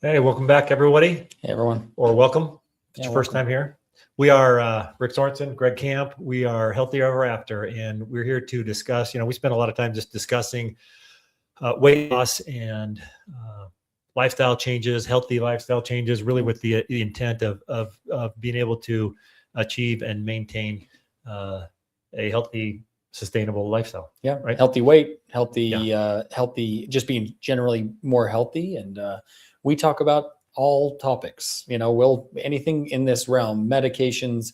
Hey, welcome back, everybody. Hey, everyone. Or welcome. It's Yeah, your first time here. We are Rick Sorensen, Greg Camp. We are Healthy Ever After, and we're here to discuss, we spend a lot of time just discussing weight loss and lifestyle changes, healthy lifestyle changes, really with the intent of being able to achieve and maintain a healthy, sustainable lifestyle. Yeah, right. Healthy weight, healthy, healthy, just being generally more healthy. And we talk about all topics, anything in this realm, medications,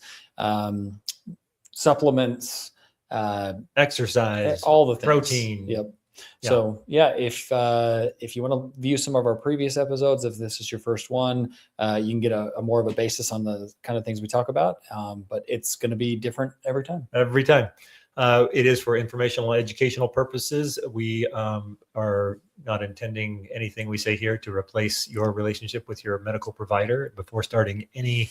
supplements, exercise, all the things. Protein. Yep. So if you want to view some of our previous episodes, if this is your first one, you can get a more of a basis on the kind of things we talk about. But it's going to be different every time. Every time. It is for informational and educational purposes. We are not intending anything we say here to replace your relationship with your medical provider. Before starting any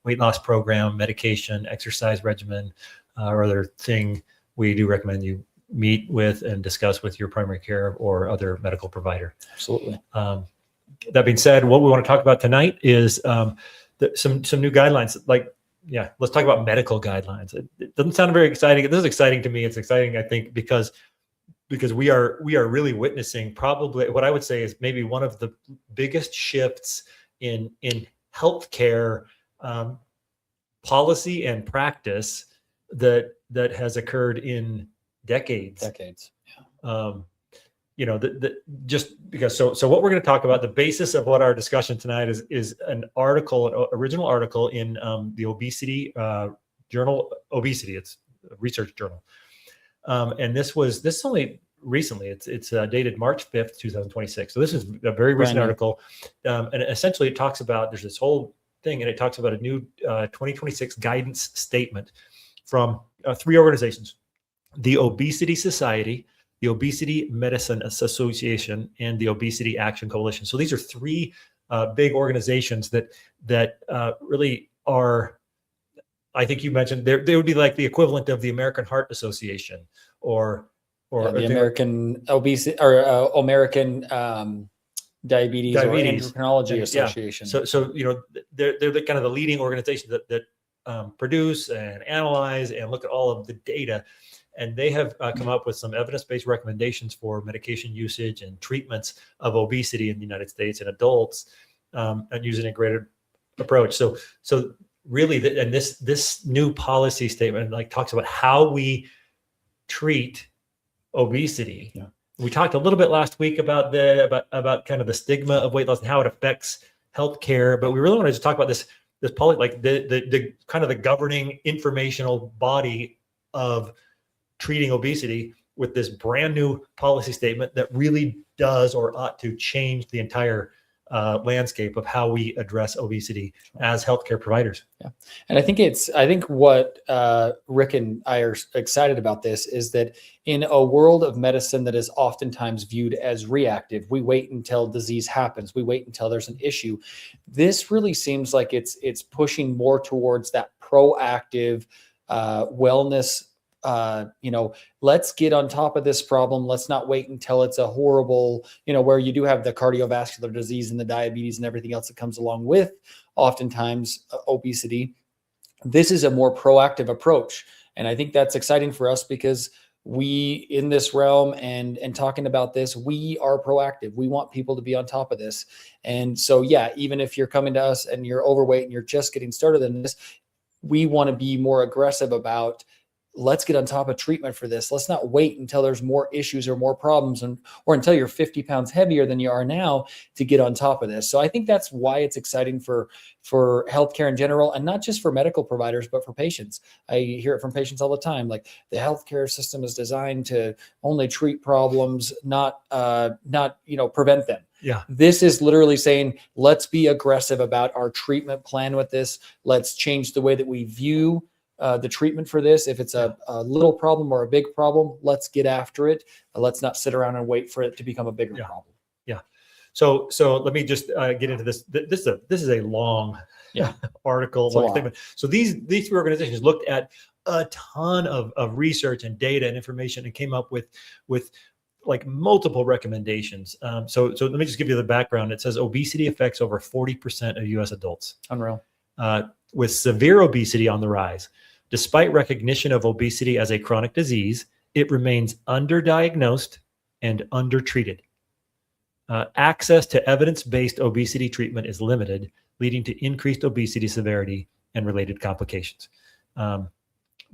weight loss program, medication, exercise regimen, or other thing, we do recommend you meet with and discuss with your primary care or other medical provider. Absolutely. That being said, what we want to talk about tonight is some new guidelines. Let's talk about medical guidelines. It doesn't sound very exciting. This is exciting to me. It's exciting, I think, because we are really witnessing probably what I would say is maybe one of the biggest shifts in healthcare policy and practice that has occurred in decades. Yeah. Just because. So what we're going to talk about, the basis of what our discussion tonight is an original article in the Obesity journal, Obesity. It's a research journal, and this is only recently. It's dated March 5th, 2026. So this is a very recent article, and essentially it talks about, there's this whole thing, and it talks about a new 2026 guidance statement from three organizations: the Obesity Society, the Obesity Medicine Association, and the Obesity Action Coalition. So these are three big organizations that really are, I think you mentioned, they would be like the equivalent of the American Heart Association or the American Obesity or American Diabetes or Endocrinology Association. Yeah. So they're the kind of the leading organizations that produce and analyze and look at all of the data. And they have come up with some evidence-based recommendations for medication usage and treatments of obesity in the United States in adults, and using a graded approach. So really, this new policy statement talks about how we treat obesity. Yeah. We talked a little bit last week about kind of the stigma of weight loss and how it affects healthcare, but we really want to just talk about this policy, the kind of the governing informational body of treating obesity, with this brand new policy statement that really does or ought to change the entire landscape of how we address obesity as healthcare providers. Yeah, and I think what Rick and I are excited about this is that in a world of medicine that is oftentimes viewed as reactive, we wait until disease happens, we wait until there's an issue. This really seems like it's pushing more towards that proactive wellness. Let's get on top of this problem. Let's not wait until it's a horrible, where you do have the cardiovascular disease and the diabetes and everything else that comes along with oftentimes obesity. This is a more proactive approach. And I think that's exciting for us because we, in this realm and talking about this, we are proactive. We want people to be on top of this. And so, even if you're coming to us and you're overweight and you're just getting started in this, we want to be more aggressive about, let's get on top of treatment for this. Let's not wait until there's more issues or more problems or until you're 50 pounds heavier than you are now to get on top of this. So I think that's why it's exciting for healthcare in general, and not just for medical providers, but for patients. I hear it from patients all the time. Like, the healthcare system is designed to only treat problems, not prevent them. Yeah. This is literally saying, let's be aggressive about our treatment plan with this. Let's change the way that we view the treatment for this. If it's a little problem or a big problem, let's get after it. Let's not sit around and wait for it to become a bigger problem. Yeah. So let me just get into this. This is a long article. Statement. So these three organizations looked at a ton of research and data and information and came up with like multiple recommendations. So let me just give you the background. It says obesity affects over 40% of U.S. adults. Unreal. With severe obesity on the rise. Despite recognition of obesity as a chronic disease, it remains underdiagnosed and undertreated. Access to evidence-based obesity treatment is limited, leading to increased obesity severity and related complications.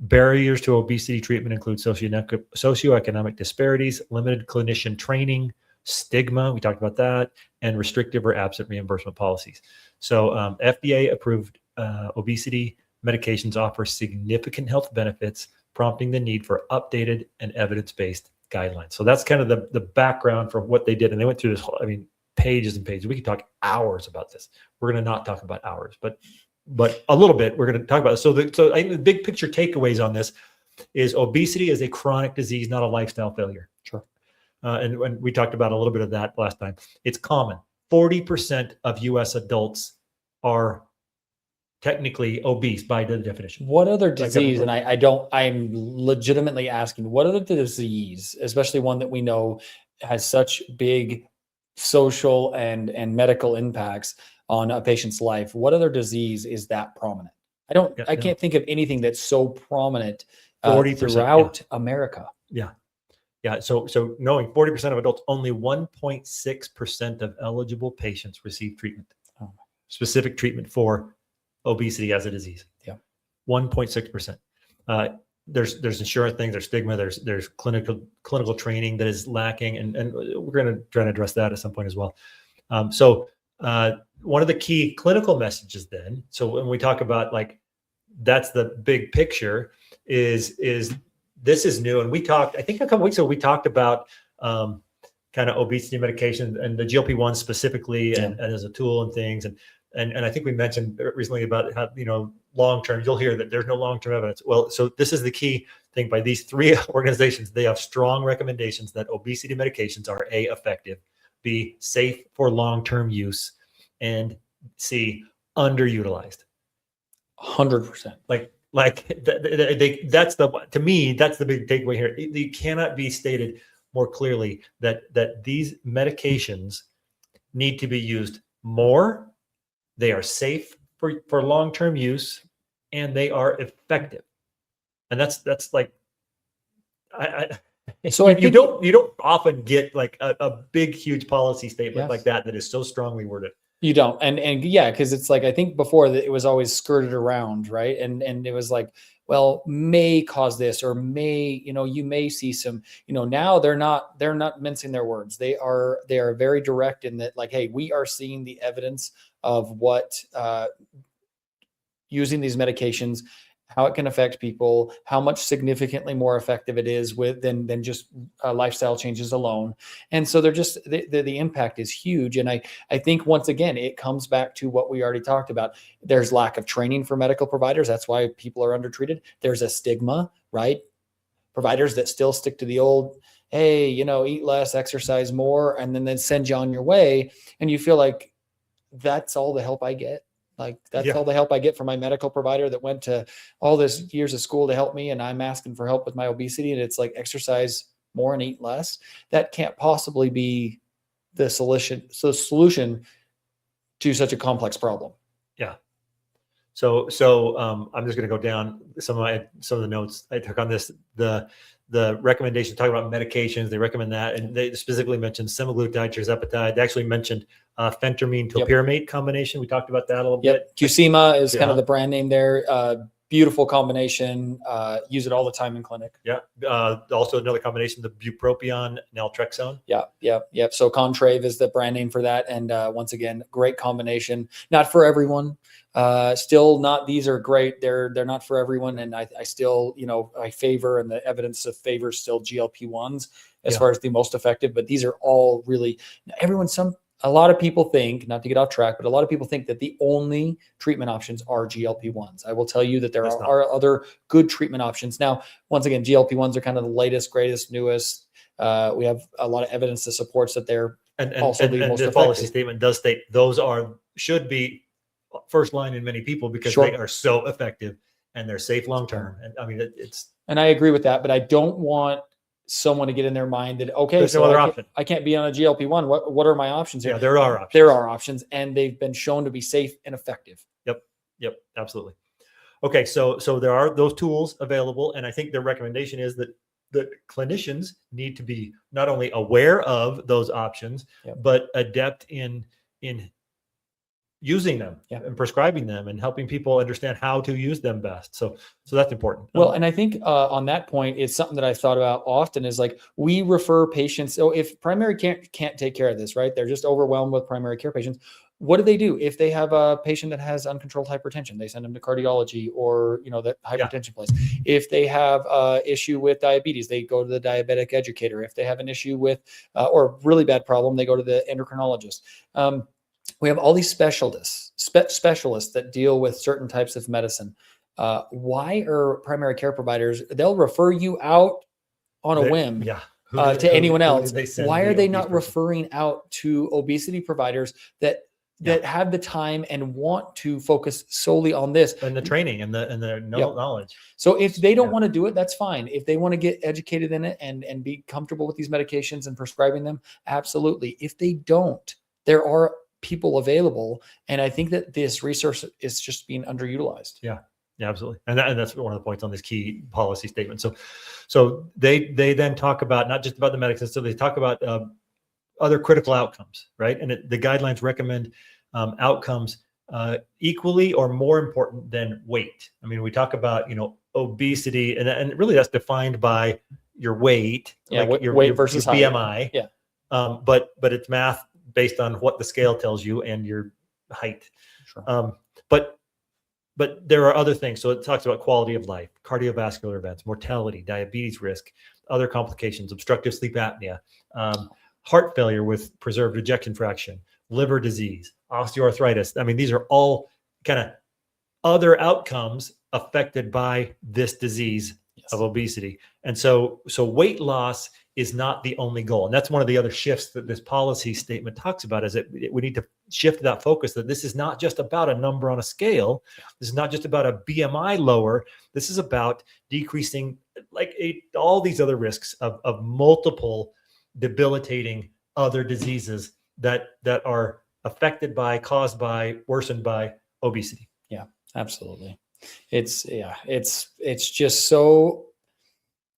Barriers to obesity treatment include socioeconomic disparities, limited clinician training, stigma, we talked about that, and restrictive or absent reimbursement policies. So FDA-approved obesity medications offer significant health benefits, prompting the need for updated and evidence-based guidelines. So that's kind of the background for what they did. And they went through this whole, pages and pages. We could talk hours about this. We're going to not talk about hours, but a little bit we're going to talk about it. So I think the big picture takeaways on this is obesity is a chronic disease, not a lifestyle failure. Sure. And when we talked about a little bit of that last time, it's common. 40% of U.S. adults are technically obese by the definition. What other disease, and I'm legitimately asking, what other disease, especially one that we know has such big social and medical impacts on a patient's life, what other disease is that prominent? I can't think of anything that's so prominent 40% throughout America. Yeah. So knowing 40% of adults, only 1.6% of eligible patients receive treatment, specific treatment for obesity as a disease. Yeah. 1.6%. There's insurance things, there's stigma, there's clinical training that is lacking, and we're going to try to address that at some point as well. One of the key clinical messages then, so when we talk about that's the big picture, is this is new. And we talked, I think a couple weeks ago, we talked about kind of obesity medication and the GLP-1 specifically, and as a tool and things. And I think we mentioned recently about how, long-term, you'll hear that there's no long-term evidence. Well, so this is the key thing by these three organizations. They have strong recommendations that obesity medications are A, effective, B, safe for long-term use, and C, underutilized. 100%. To me, that's the big takeaway here. It cannot be stated more clearly that these medications need to be used more. They are safe for long-term use, and they are effective. And that's like, so you don't often get a big, huge policy statement like that is so strongly worded. You don't. And yeah, because it's I think before that it was always skirted around, right? And it was well, may cause this, or may, you may see some, now they're not mincing their words. They are very direct in that, hey, we are seeing the evidence of what using these medications, how it can affect people, how much significantly more effective it is than just lifestyle changes alone. And so they're just, the impact is huge. And I think once again, it comes back to what we already talked about. There's lack of training for medical providers. That's why people are undertreated. There's a stigma, right? Providers that still stick to the old, hey, eat less, exercise more, and then send you on your way. And you feel like that's all the help I get. That's all the help I get from my medical provider that went to all this years of school to help me. And I'm asking for help with my obesity. And it's exercise more and eat less. That can't possibly be the solution to such a complex problem. Yeah. So I'm just going to go down some of the notes I took on this. The recommendation talking about medications, they recommend that, and they specifically mentioned semaglutide, tirzepatide. They actually mentioned phentermine topiramate combination. We talked about that a little bit. Qsema is kind of the brand name there. Beautiful combination. Use it all the time in clinic. Yeah. Also another combination, the bupropion, naltrexone. Yeah. So Contrave is the brand name for that. And once again, great combination. Not for everyone. Still not, these are great. They're not for everyone. And I still, I favor, and the evidence of favor still GLP-1s as far as the most effective, but these are all really, a lot of people think, not to get off track, but a lot of people think that the only treatment options are GLP-1s. I will tell you that there are other good treatment options. Now, once again, GLP-1s are kind of the latest, greatest, newest. We have a lot of evidence that supports that they're also the most effective. Policy statement does state those should be first line in many people because they are so effective and they're safe long term. And I mean, and I agree with that, but I don't want someone to get in their mind that, okay, There's so no other option. I can't be on a GLP-1. What are my options here? Yeah, there are options. There are options, and they've been shown to be safe and effective. Yep, absolutely. Okay, so there are those tools available, and I think their recommendation is that clinicians need to be not only aware of those options, but adept in using them and prescribing them and helping people understand how to use them best. So that's important. Well, and I think on that point, it's something that I've thought about often is like, we refer patients. So if primary care can't take care of this, right? They're just overwhelmed with primary care patients. What do? If they have a patient that has uncontrolled hypertension, they send them to cardiology or, that hypertension place. If they have an issue with diabetes, they go to the diabetic educator. If they have an issue with, or really bad problem, they go to the endocrinologist. We have all these specialists that deal with certain types of medicine. Why are primary care providers, they'll refer you out on a whim to anyone else. Why are they not referring out to obesity providers that have the time and want to focus solely on this and the training and the knowledge? So if they don't want to do it, that's fine. If they want to get educated in it and be comfortable with these medications and prescribing them, absolutely. If they don't, there are people available. And I think that this resource is just being underutilized. Yeah, absolutely. And that's one of the points on this key policy statement. So they then talk about not just about the medicines, so they talk about other critical outcomes, right? And the guidelines recommend outcomes equally or more important than weight. I mean, we talk about, obesity, and really that's defined by your weight, your weight versus your BMI. Yeah. But it's math based on what the scale tells you and your height. Sure. But there are other things. So it talks about quality of life, cardiovascular events, mortality, diabetes risk, other complications, obstructive sleep apnea, heart failure with preserved ejection fraction, liver disease, osteoarthritis. I mean, these are all kind of other outcomes affected by this disease of obesity. And so weight loss is not the only goal. And that's one of the other shifts that this policy statement talks about, is that we need to shift that focus, that this is not just about a number on a scale. This is not just about a BMI lower. This is about decreasing all these other risks of multiple debilitating other diseases that are affected by, caused by, worsened by obesity. Yeah, absolutely. It's just so,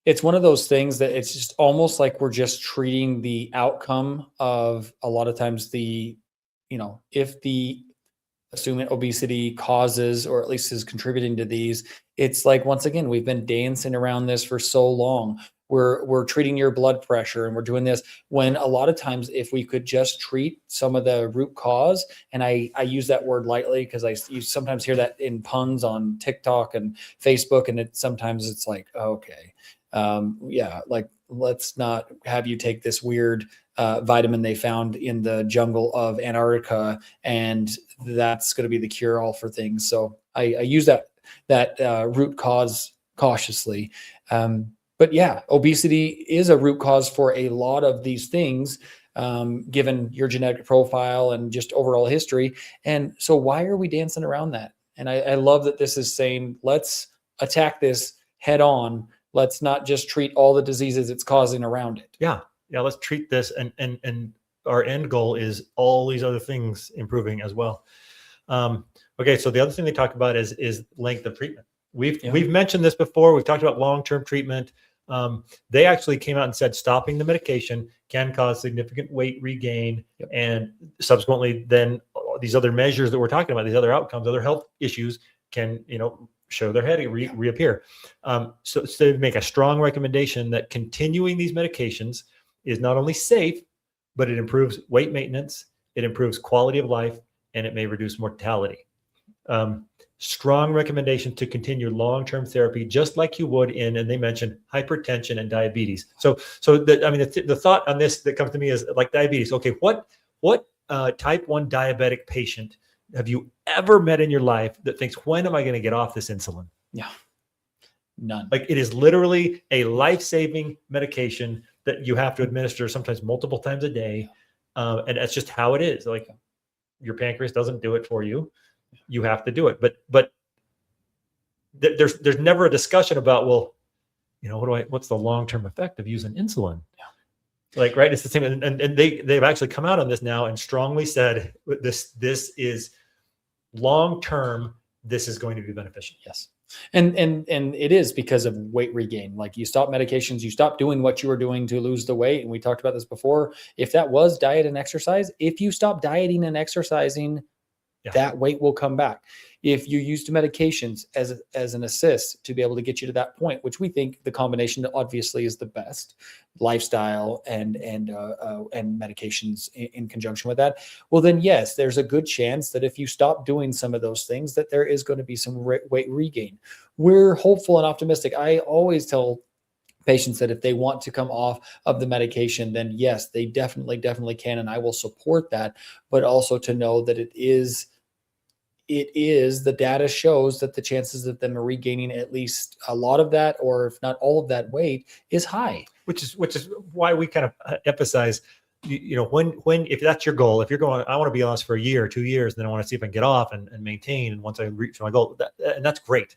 it's one of those things that it's just almost like we're just treating the outcome of a lot of times if the assuming obesity causes, or at least is contributing to these, it's like, once again, we've been dancing around this for so long. We're treating your blood pressure and we're doing this, when a lot of times if we could just treat some of the root cause, and I use that word lightly because you sometimes hear that in puns on TikTok and Facebook, and sometimes it's like, okay, let's not have you take this weird vitamin they found in the jungle of Antarctica, and that's going to be the cure all for things. So I use that root cause cautiously. But yeah, obesity is a root cause for a lot of these things, given your genetic profile and just overall history. And so why are we dancing around that? And I love that this is saying, let's attack this head on. Let's not just treat all the diseases it's causing around it. Yeah. Let's treat this. And our end goal is all these other things improving as well. Okay. So the other thing they talk about is length of treatment. We've mentioned this before. We've talked about long-term treatment. They actually came out and said stopping the medication can cause significant weight regain, and subsequently then these other measures that we're talking about, these other outcomes, other health issues can, show their head and reappear. So they make a strong recommendation that continuing these medications is not only safe, but it improves weight maintenance, it improves quality of life, and it may reduce mortality. Strong recommendation to continue long-term therapy, just like you would and they mentioned hypertension and diabetes. So the thought on this that comes to me is like diabetes. Okay, what type 1 diabetic patient have you ever met in your life that thinks, when am I going to get off this insulin? Yeah, none. Like, it is literally a life-saving medication that you have to administer sometimes multiple times a day, and that's just how it is. Like, your pancreas doesn't do it for you. You have to do it. But there's never a discussion about, well, what's the long-term effect of using insulin? Like, right. It's the same. And they've actually come out on this now and strongly said this is long-term, this is going to be beneficial. Yes. And it is because of weight regain. Like, you stop medications, you stop doing what you were doing to lose the weight. And we talked about this before. If that was diet and exercise, if you stop dieting and exercising, that weight will come back. If you used medications as an assist to be able to get you to that point, which we think the combination obviously is the best, lifestyle and medications in conjunction with that, well, then yes, there's a good chance that if you stop doing some of those things, that there is going to be some weight regain. We're hopeful and optimistic. I always tell patients that if they want to come off of the medication, then yes, they definitely can, and I will support that. But also to know that it is the data shows that the chances of them regaining at least a lot of that, or if not all of that weight, is high. Which is why we kind of emphasize, when if that's your goal, if you're going, I want to be on this for a year or 2 years, then I want to see if I can get off and maintain. And once I reach my goal, and that's great.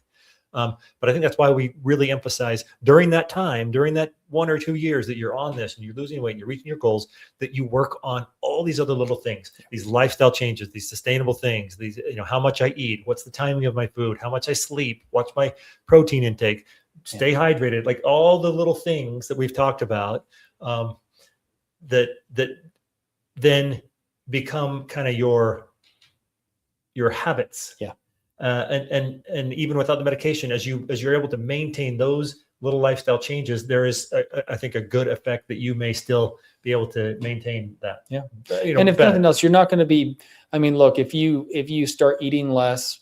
But I think that's why we really emphasize during that 1 or 2 years that you're on this and you're losing weight and you're reaching your goals, that you work on all these other little things, these lifestyle changes, these sustainable things, these, how much I eat, what's the timing of my food, how much I sleep, watch my protein intake, stay hydrated, like all the little things that we've talked about, that then become kind of your habits. Yeah. And even without the medication, as you're able to maintain those little lifestyle changes, there is, I think, a good effect that you may still be able to maintain that. Yeah. And if nothing else, you're not going to be, look, if you start eating less,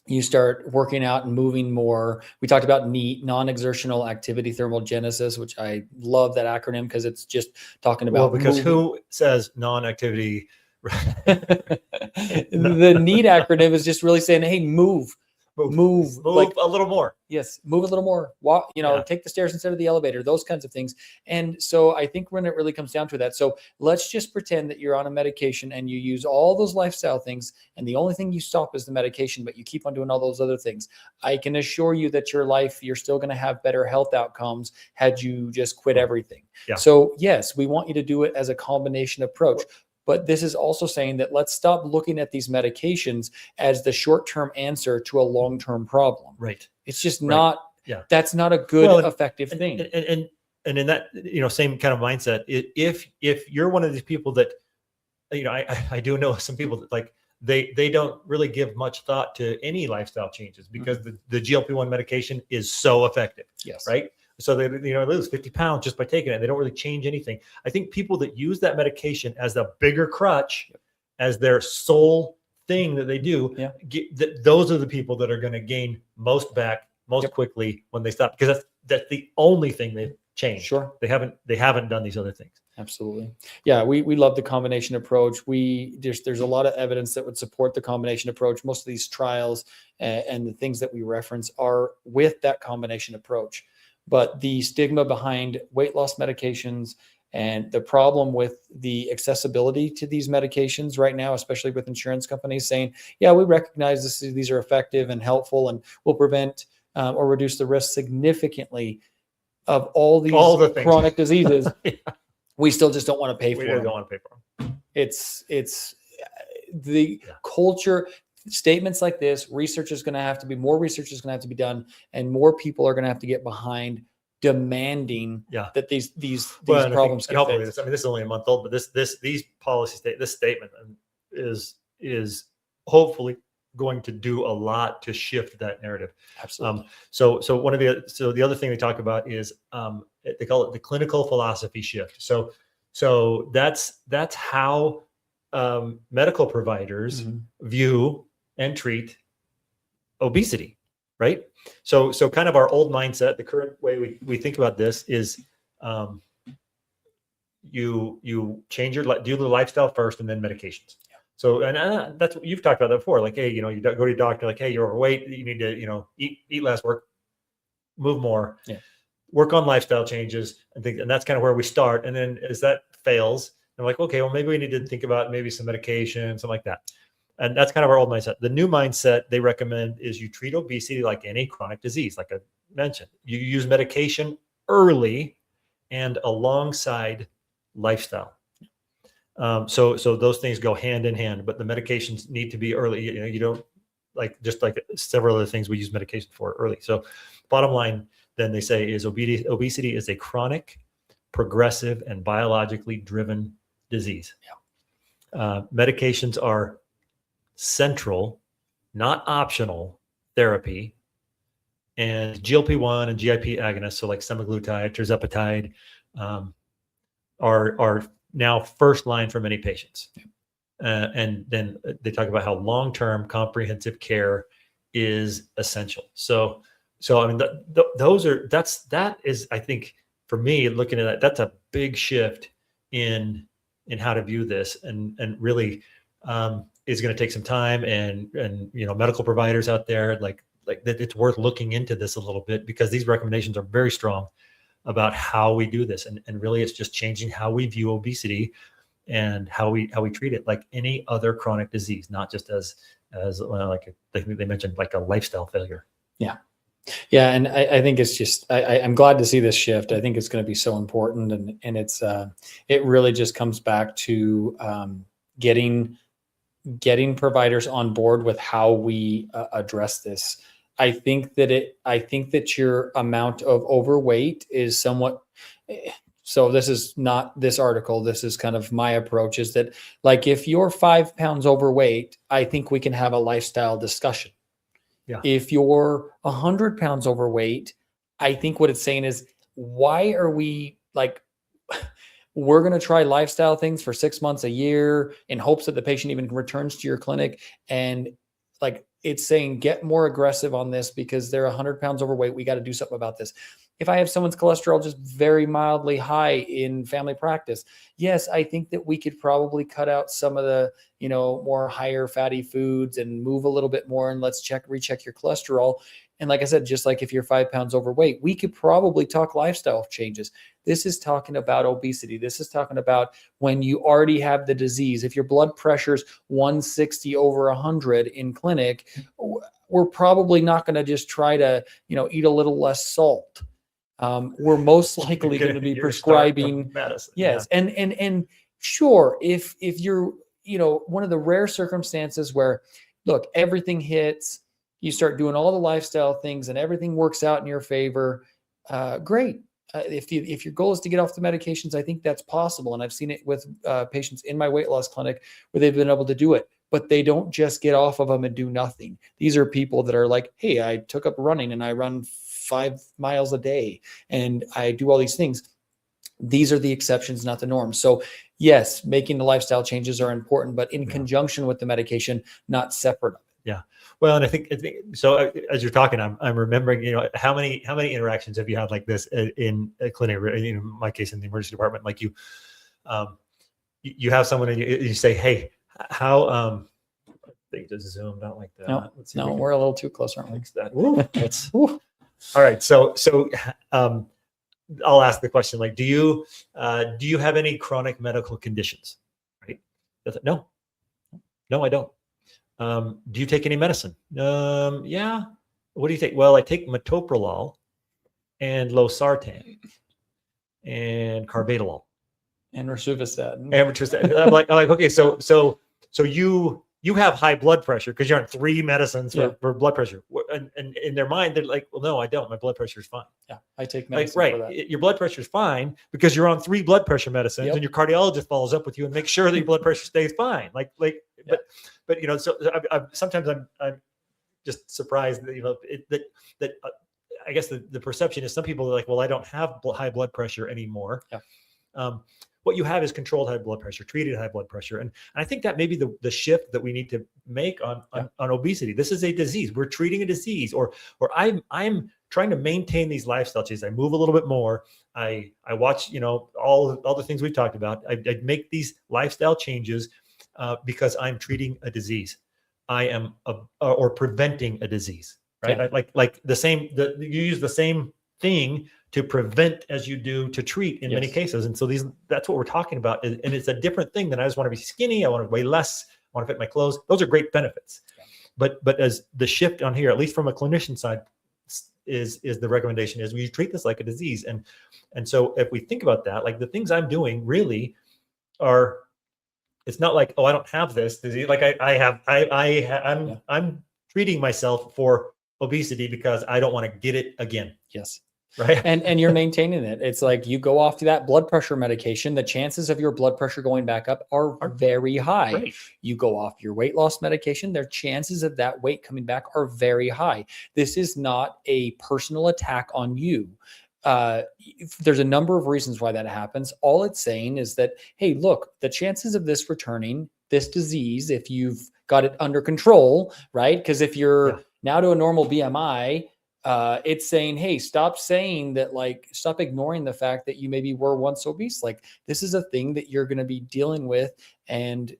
you start working out and moving more. We talked about NEAT, non-exertional activity thermogenesis, which I love that acronym because it's just talking about because moving. Who says non-activity? The NEAT acronym is just really saying, hey, move like a little more. Yes. Move a little more. Walk, take the stairs instead of the elevator, those kinds of things. And so I think when it really comes down to that, so let's just pretend that you're on a medication and you use all those lifestyle things, and the only thing you stop is the medication, but you keep on doing all those other things. I can assure you that you're still going to have better health outcomes had you just quit everything. Yeah. So yes, we want you to do it as a combination approach. But this is also saying that let's stop looking at these medications as the short-term answer to a long-term problem. Right. It's just not, that's not a good, effective thing. And in that, same kind of mindset, if you're one of these people that, I do know some people that, like, they don't really give much thought to any lifestyle changes because the GLP-1 medication is so effective. Yes. Right. So they lose 50 pounds just by taking it. They don't really change anything. I think people that use that medication as the bigger crutch, as their sole thing that they do, those are the people that are going to gain most back most quickly when they stop, because that's the only thing they've changed. Sure. They haven't done these other things. Absolutely. Yeah. We love the combination approach. There's a lot of evidence that would support the combination approach. Most of these trials and the things that we reference are with that combination approach. But the stigma behind weight loss medications and the problem with the accessibility to these medications right now, especially with insurance companies saying, yeah, we recognize these are effective and helpful and will prevent or reduce the risk significantly of all the chronic diseases. We still just don't want to pay for them. We don't want to pay for them. It's the culture. Statements like this, more research is going to have to be done, and more people are going to have to get behind demanding that these problems get fixed. This is only a month old, but this statement is hopefully going to do a lot to shift that narrative. Absolutely. So the other thing they talk about is they call it the clinical philosophy shift. So that's how medical providers view and treat obesity, right? So kind of our old mindset, the current way we think about this is you change do the lifestyle first and then medications. So, and that's what you've talked about that before. Like, hey, you go to your doctor, like, hey, you're overweight, you need to, eat less, move more, work on lifestyle changes and things. And that's kind of where we start. And then as that fails, I'm like, okay, well, maybe we need to think about maybe some medication, something like that. And that's kind of our old mindset. The new mindset they recommend is you treat obesity like any chronic disease, like mentioned. You use medication early and alongside lifestyle. So those things go hand in hand, but the medications need to be early. You don't just like several other things we use medication for early. So bottom line, then they say is obesity is a chronic, progressive, and biologically driven disease. Medications are central, not optional therapy. And GLP-1 and GIP agonists, so like semaglutide, tirzepatide, are now first line for many patients. And then they talk about how long-term comprehensive care is essential. So I mean, that is, I think, for me, looking at that, that's a big shift in how to view this, and really is going to take some time, and medical providers out there, like that, it's worth looking into this a little bit, because these recommendations are very strong about how we do this, and really it's just changing how we view obesity and how we treat it like any other chronic disease, not just as like they mentioned, like a lifestyle failure. Yeah, and I think it's just I'm glad to see this shift. I think it's going to be so important, and it's it really just comes back to getting providers on board with how we address this. I think that your amount of overweight is somewhat. So this is not this article. This is kind of my approach, is that, like, if you're 5 pounds overweight, I think we can have a lifestyle discussion. Yeah. If you're 100 pounds overweight, I think what it's saying is, why are we like, we're going to try lifestyle things for 6 months, a year, in hopes that the patient even returns to your clinic. And like, it's saying, get more aggressive on this because they're 100 pounds overweight. We got to do something about this. If I have someone's cholesterol just very mildly high in family practice, yes, I think that we could probably cut out some of the, more higher fatty foods and move a little bit more, and let's recheck your cholesterol. And like I said, just like if you're 5 pounds overweight, we could probably talk lifestyle changes. This is talking about obesity. This is talking about when you already have the disease. If your blood pressure's 160 over 100 in clinic, we're probably not going to just try to, eat a little less salt. We're most likely going to be prescribing medicine. Yes. Yeah. And sure, if you're, one of the rare circumstances where, look, everything hits, you start doing all the lifestyle things and everything works out in your favor, great. If your goal is to get off the medications, I think that's possible. And I've seen it with patients in my weight loss clinic where they've been able to do it, but they don't just get off of them and do nothing. These are people that are like, hey, I took up running and I run 5 miles a day and I do all these things. These are the exceptions, not the norm. So yes, making the lifestyle changes are important, but in conjunction with the medication, not separate of it. Yeah. Well, and I think so. As you're talking, I'm remembering, how many interactions have you had like this in a clinic? In my case, in the emergency department, like you have someone and you say, hey, how they just zoomed out like that. No, we're a little too close, aren't we? That. That's all right. So I'll ask the question, like, do you have any chronic medical conditions? Right? No, I don't. Do you take any medicine? Yeah. What do you take? Well, I take metoprolol and losartan and carvedilol and rosuvastatin. I'm like, okay, so you have high blood pressure because you're on 3 medicines for blood pressure. And in their mind, they're like, well, no, I don't. My blood pressure is fine. Yeah, I take medicine for that. Your blood pressure is fine because you're on 3 blood pressure medicines, and your cardiologist follows up with you and makes sure that your blood pressure stays fine. But so sometimes I'm just surprised that I guess the perception is some people are like, well, I don't have high blood pressure anymore. Yeah. What you have is controlled high blood pressure, treated high blood pressure. And I think that may be the shift that we need to make on obesity. This is a disease. We're treating a disease, or I'm trying to maintain these lifestyle changes. I move a little bit more. I watch, all the things we've talked about. I make these lifestyle changes because I'm treating a disease. I am or preventing a disease, right? Yeah. Like you use the same thing to prevent as you do to treat in many cases. And so that's what we're talking about. And it's a different thing than I just want to be skinny. I want to weigh less. I want to fit my clothes. Those are great benefits. Yeah. But as the shift on here, at least from a clinician side, is the recommendation is we treat this like a disease. And so if we think about that, like the things I'm doing really are, it's not like, oh, I don't have this disease. Like I'm treating myself for obesity because I don't want to get it again. Yes. Right. And you're maintaining it. It's like you go off to that blood pressure medication, the chances of your blood pressure going back up are very high. Right. You go off your weight loss medication, their chances of that weight coming back are very high. This is not a personal attack on you. There's a number of reasons why that happens. All it's saying is that, hey, look, the chances of this returning, this disease, if you've got it under control, right? Because if you're now to a normal BMI, it's saying, hey, stop saying that, like, stop ignoring the fact that you maybe were once obese. Like, this is a thing that you're going to be dealing with. And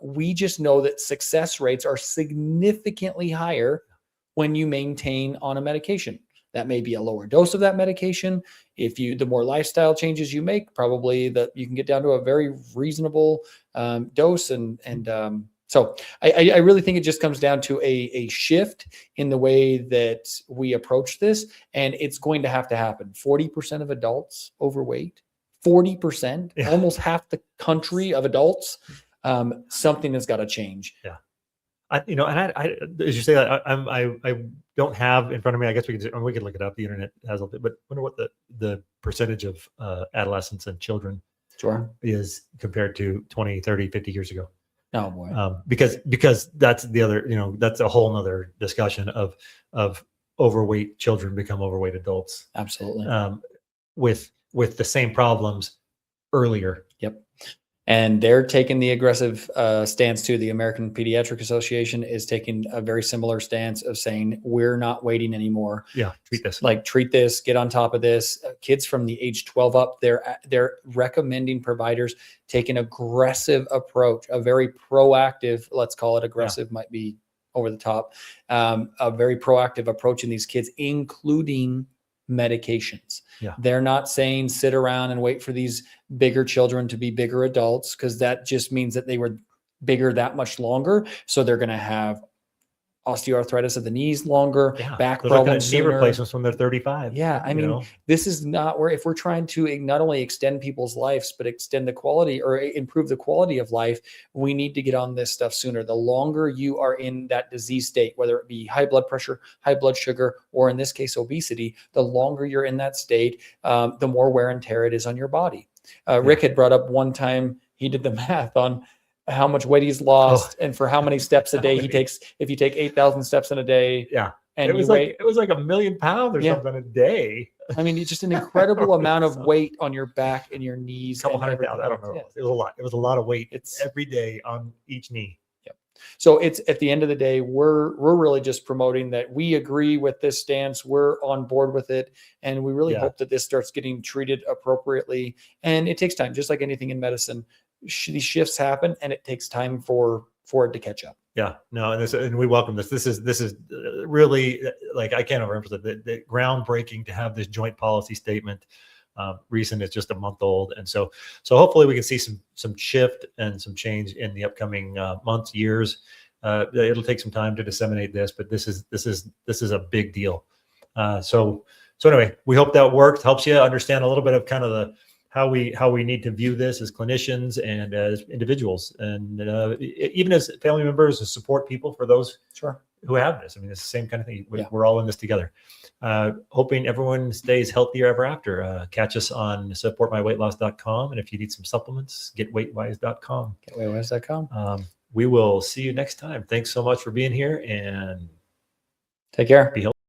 we just know that success rates are significantly higher when you maintain on a medication. That may be a lower dose of that medication. The more lifestyle changes you make, probably that you can get down to a very reasonable dose. So I really think it just comes down to a shift in the way that we approach this, and it's going to happen. 40% of adults overweight, 40%, almost half the country of adults. Something has got to change. Yeah. I as you say, I don't have in front of me. I guess we could look it up. The internet has a bit, but I wonder what the percentage of adolescents and children is compared to 20, 30, 50 years ago. Oh boy. Because that's the other, that's a whole nother discussion of overweight children become overweight adults. Absolutely. With the same problems earlier. Yep. And they're taking the aggressive stance too. The American Pediatric Association is taking a very similar stance of saying, we're not waiting anymore. Yeah. Treat this, get on top of this. Kids from the age 12 up, they're recommending providers take an aggressive approach, a very proactive, let's call it aggressive, might be over the top, a very proactive approach in these kids, including medications. Yeah. They're not saying sit around and wait for these bigger children to be bigger adults, because that just means that they were bigger that much longer. So they're going to have osteoarthritis of the knees longer, back problems, knee replacements when they're 35. Yeah. I mean, this is not where, if we're trying to not only extend people's lives, but extend the quality or improve the quality of life, we need to get on this stuff sooner. The longer you are in that disease state, whether it be high blood pressure, high blood sugar, or in this case, obesity, the longer you're in that state, the more wear and tear it is on your body. Rick had brought up one time, he did the math on how much weight he's lost and for how many steps a day he takes. If you take 8,000 steps in a day, and it was like 1 million pounds or something a day. I mean, it's just an incredible amount of weight on your back and your knees. A couple hundred pounds. I don't know. It was a lot. It was a lot of weight. It's every day on each knee. Yep. So it's, at the end of the day, we're really just promoting that we agree with this stance. We're on board with it, and we really hope that this starts getting treated appropriately. And it takes time, just like anything in medicine. These shifts happen, and it takes time for it to catch up. Yeah, no, and we welcome this. This is really, like, I can't overemphasize the groundbreaking to have this joint policy statement. Recent, it's just a month old, and so hopefully we can see some shift and some change in the upcoming months, years. It'll take some time to disseminate this, but this is a big deal. So anyway, we hope that worked, helps you understand a little bit of kind of how we need to view this as clinicians and as individuals, and even as family members, as support people for those who have this. I mean, it's the same kind of thing. We're all in this together. Hoping everyone stays healthier ever after. Catch us on supportmyweightloss.com. And if you need some supplements, getweightwise.com. Getweightwise.com. We will see you next time. Thanks so much for being here, and take care. Be healthy.